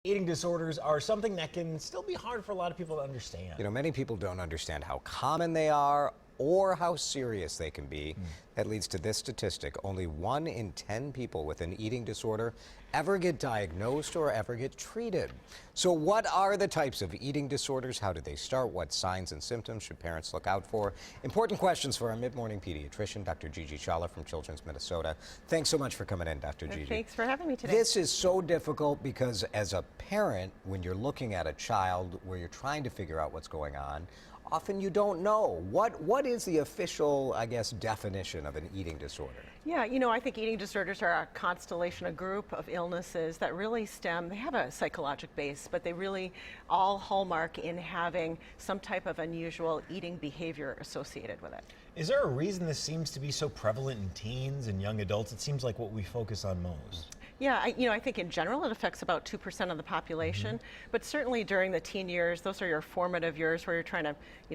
Eating disorders are something that can still be hard for a lot of people to understand. You know, many people don't understand how common they are or how serious they can be. That leads to this statistic. Only 1 in 10 people with an eating disorder ever get diagnosed or ever get treated. So what are the types of eating disorders? How do they start? What signs and symptoms should parents look out for? Important questions for our mid-morning pediatrician, Dr. Gigi Chawla from Children's Minnesota. Thanks so much for coming in, Dr. Gigi. Thanks for having me today. This is so difficult because as a parent, when you're looking at a child where you're trying to figure out what's going on, often you don't know. What is the official, I guess, definition of an eating disorder? Yeah, you know, I think eating disorders are a constellation, a group of illnesses that really they have a psychologic base, but they really all hallmark in having some type of unusual eating behavior associated with it. Is there a reason this seems to be so prevalent in teens and young adults? It seems like what we focus on most. Yeah, I think in general it affects about 2% of the population, but certainly during the teen years, those are your formative years where you're trying to,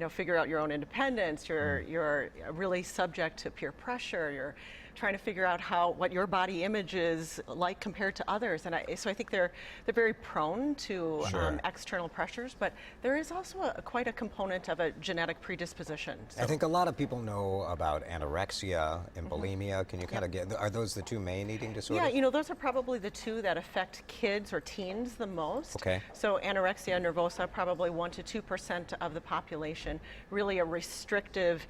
figure out your own independence. You're really subject to peer pressure. You're trying to figure out what your body image is like compared to others, and so I think they're very prone to external pressures. But there is also quite a component of a genetic predisposition. So. I think a lot of people know about anorexia and bulimia. Can you kind of are those the two main eating disorders? Yeah, those are probably the two that affect kids or teens the most. Okay. So anorexia nervosa, probably 1 to 2% of the population, really a restrictive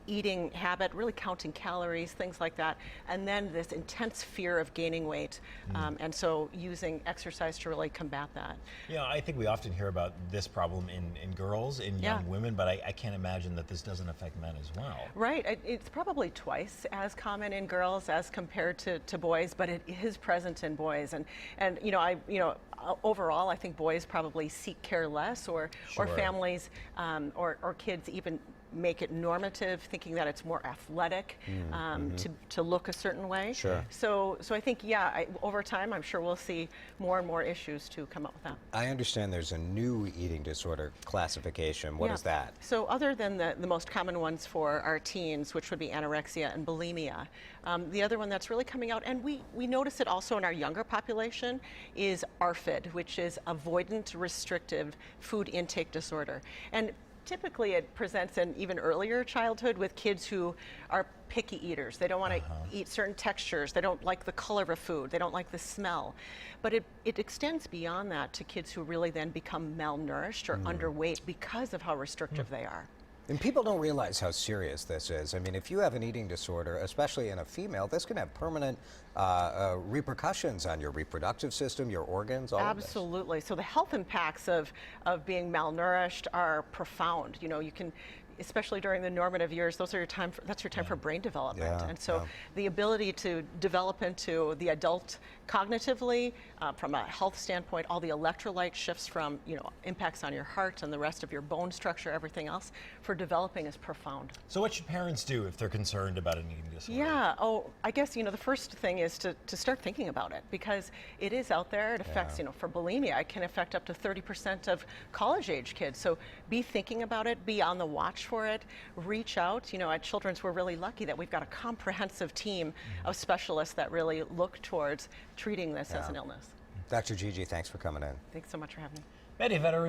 eating habit, really counting calories, things like that. And then this intense fear of gaining weight, and so using exercise to really combat that. Yeah, I think we often hear about this problem in girls, in young women, but I can't imagine that this doesn't affect men as well. Right, it's probably twice as common in girls as compared to boys, but it is present in boys. And overall, I think boys probably seek care less, or families or kids even make it normative, thinking that it's more athletic to look a certain way. Sure. So I think, over time, I'm sure we'll see more and more issues to come up with that. I understand there's a new eating disorder classification. What is that? So other than the most common ones for our teens, which would be anorexia and bulimia, the other one that's really coming out, and we notice it also in our younger population, is ARFID, which is avoidant restrictive food intake disorder. And typically it presents in even earlier childhood with kids who are picky eaters. They don't want to eat certain textures. They don't like the color of a food. They don't like the smell. But it extends beyond that to kids who really then become malnourished or underweight because of how restrictive they are. And people don't realize how serious this is. I mean, if you have an eating disorder, especially in a female, this can have permanent repercussions on your reproductive system, your organs, all Absolutely. So the health impacts of being malnourished are profound. You can, especially during the normative years, that's your time for brain development. And so the ability to develop into the adult cognitively, from a health standpoint, all the electrolyte shifts from, impacts on your heart and the rest of your bone structure, everything else, for developing is profound. So what should parents do if they're concerned about an eating disorder? Yeah, I guess, the first thing is to start thinking about it, because it is out there. It affects, for bulimia, it can affect up to 30% of college-age kids. So be thinking about it, be on the watch for it, reach out. At Children's, we're really lucky that we've got a comprehensive team of specialists that really look towards treating this as an illness. Dr. Gigi, thanks for coming in. Thanks so much for having me. Many veterans